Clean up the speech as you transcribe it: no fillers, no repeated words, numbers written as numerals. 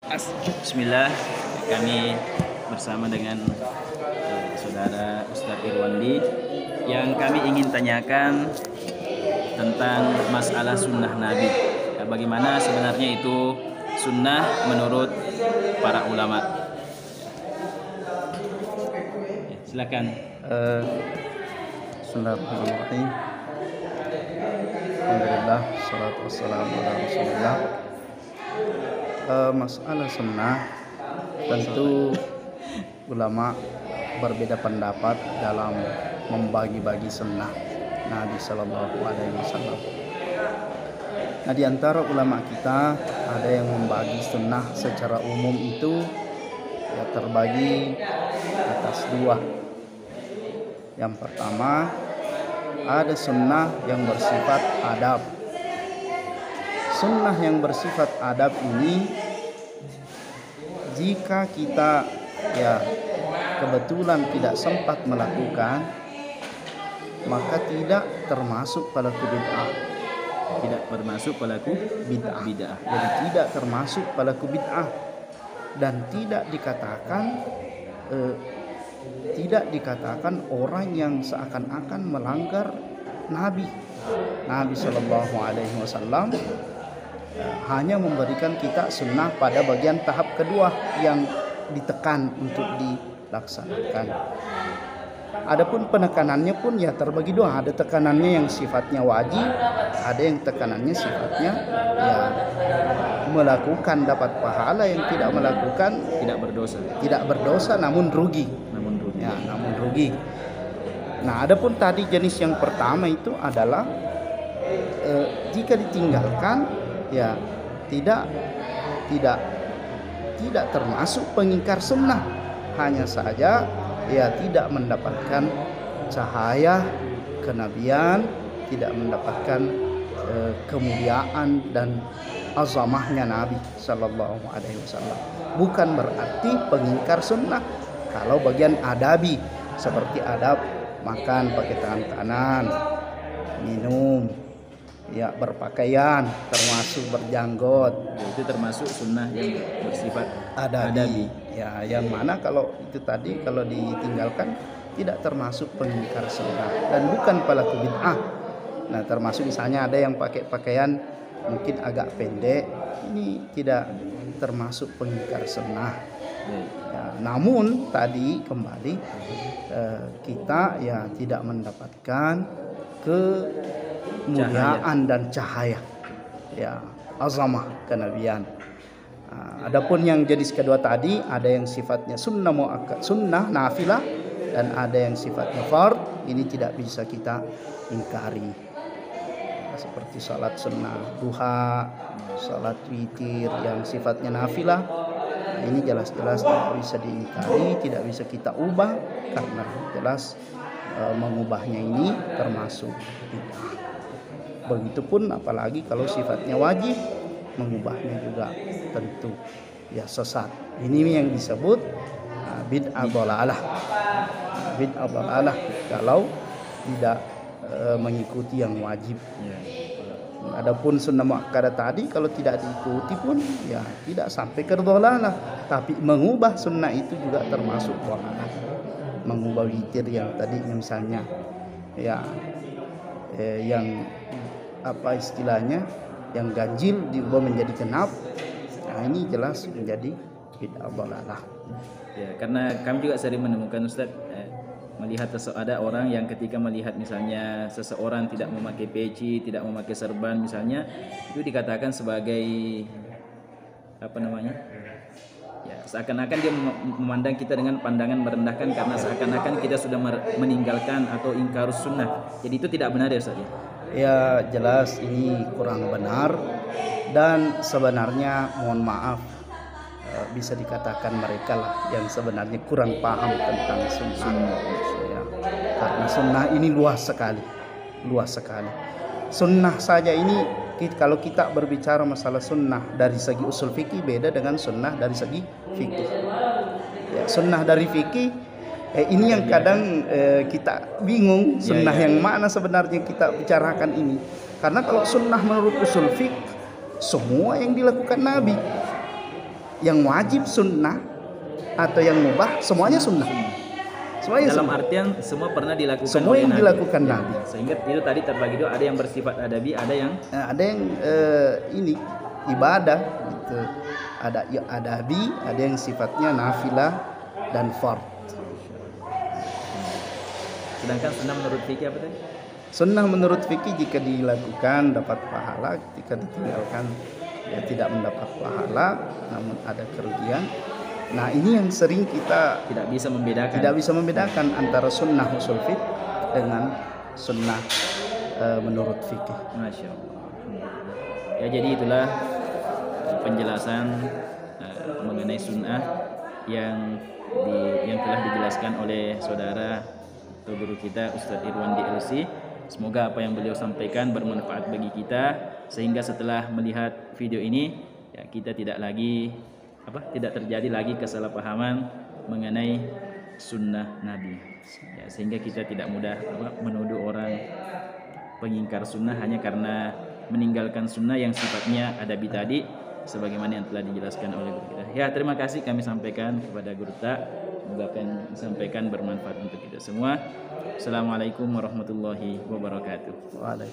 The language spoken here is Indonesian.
Bismillah, kami bersama dengan saudara Ustadz Irwandi yang kami ingin tanyakan tentang masalah sunnah Nabi. Bagaimana sebenarnya itu sunnah menurut para ulama? Silakan. Bismillahirrahmanirrahim. Alhamdulillah, salatu wassalamu ala rasulillah. Masalah sunnah, tentu ulama berbeda pendapat dalam membagi-bagi sunnah Nabi Sallallahu Alaihi Wasallam. Nah, di antara ulama kita ada yang membagi sunnah secara umum itu ya terbagi atas dua. Yang pertama, ada sunnah yang bersifat adab. Sunnah yang bersifat adab ini, jika kita kebetulan tidak sempat melakukan, maka tidak termasuk pelaku bid'ah. Tidak termasuk pelaku bid'ah. Jadi tidak termasuk pelaku bid'ah dan tidak dikatakan orang yang seakan-akan melanggar Nabi Shallallahu Alaihi Wasallam. Hanya memberikan kita sunnah pada bagian tahap kedua yang ditekan untuk dilaksanakan. Adapun penekanannya pun ya terbagi dua. Ada tekanannya yang sifatnya wajib, ada yang tekanannya sifatnya melakukan dapat pahala, yang tidak melakukan tidak berdosa namun rugi. Namun rugi. Nah, adapun tadi jenis yang pertama itu adalah jika ditinggalkan ya tidak termasuk pengingkar sunnah, hanya saja ya tidak mendapatkan cahaya kenabian, tidak mendapatkan kemuliaan dan azamahnya Nabi Sallallahu Alaihi Wasallam. Bukan berarti pengingkar sunnah kalau bagian adabi, seperti adab makan pakai tangan kanan, minum, berpakaian, termasuk berjanggot, itu termasuk sunnah yang bersifat adabi. Ya, yang mana kalau itu tadi kalau ditinggalkan tidak termasuk pengingkar sunnah dan bukan pelaku bid'ah. Nah, termasuk misalnya ada yang pakai pakaian mungkin agak pendek, ini tidak termasuk pengingkar sunnah. Ya, namun tadi kembali kita tidak mendapatkan kemuliaan dan cahaya azamah kenabian. Adapun yang jenis kedua tadi, ada yang sifatnya sunnah nafilah dan ada yang sifatnya fard. Ini tidak bisa kita ingkari, seperti salat sunnah duha, salat witir yang sifatnya nafilah. Ini jelas-jelas tidak bisa diingkari, tidak bisa kita ubah, karena jelas mengubahnya ini termasuk bid'ah. Begitupun apalagi kalau sifatnya wajib, mengubahnya juga tentu sesat. Ini yang disebut bid'ah dhalalah. Bid'ah dhalalah kalau tidak mengikuti yang wajib. Adapun sunnah muakkadah tadi kalau tidak diikuti pun tidak sampai ke dhalalah, tapi mengubah sunnah itu juga termasuk dhalalah. Mengubah witir yang tadi misalnya yang apa istilahnya, yang ganjil diubah menjadi genap. Nah, ini jelas menjadi bid'ah dhalalah. Ya, karena kami juga sering menemukan Ustaz, melihat ada orang yang ketika melihat misalnya seseorang tidak memakai peci, tidak memakai serban misalnya, itu dikatakan sebagai seakan-akan dia memandang kita dengan pandangan merendahkan, karena seakan-akan kita sudah meninggalkan atau ingkar sunnah. Jadi itu tidak benar ya Ustaz ya? Ya, jelas ini kurang benar, dan sebenarnya mohon maaf bisa dikatakan mereka lah yang sebenarnya kurang paham tentang sunnah. Karena sunnah ini luas sekali. Sunnah saja ini, kalau kita berbicara masalah sunnah dari segi usul fikih beda dengan sunnah dari segi fikih. Sunnah dari fikih ini yang kadang kita bingung, sunnah yang mana sebenarnya kita bicarakan ini. Karena kalau sunnah menurut usul fikih, semua yang dilakukan Nabi. yang wajib sunnah atau yang mubah, semuanya sunnah. Semuanya Dalam sunnah. artian semua pernah dilakukan Semua oleh yang Nabi. dilakukan Nabi. Sehingga itu tadi terbagi dua, ada yang bersifat adabi, ada yang Ada yang ini ibadah gitu. Ada yang adabi, ada yang sifatnya nafilah dan fard. sedangkan sunnah menurut fikih apa tadi? Sunnah menurut fikih jika dilakukan dapat pahala, ketika ditinggalkan ya tidak mendapat pahala, namun ada kerugian. Nah ini yang sering kita Tidak bisa membedakan. tidak bisa membedakan antara sunnah usul fiqh dengan sunnah menurut fikih. Masya Allah. Ya jadi itulah penjelasan mengenai sunnah yang telah dijelaskan oleh saudara atau guru kita Ustadz Irwan DLC. Semoga apa yang beliau sampaikan bermanfaat bagi kita, sehingga setelah melihat video ini ya kita tidak terjadi lagi kesalahpahaman mengenai sunnah Nabi. Ya, sehingga kita tidak mudah menuduh orang pengingkar sunnah hanya karena meninggalkan sunnah yang sifatnya adabi tadi, sebagaimana yang telah dijelaskan oleh guru kita. Ya, terima kasih kami sampaikan kepada Guru Ta. Semoga apa yang disampaikan bermanfaat untuk kita semua. Assalamualaikum warahmatullahi wabarakatuh. Waalaikumsalam.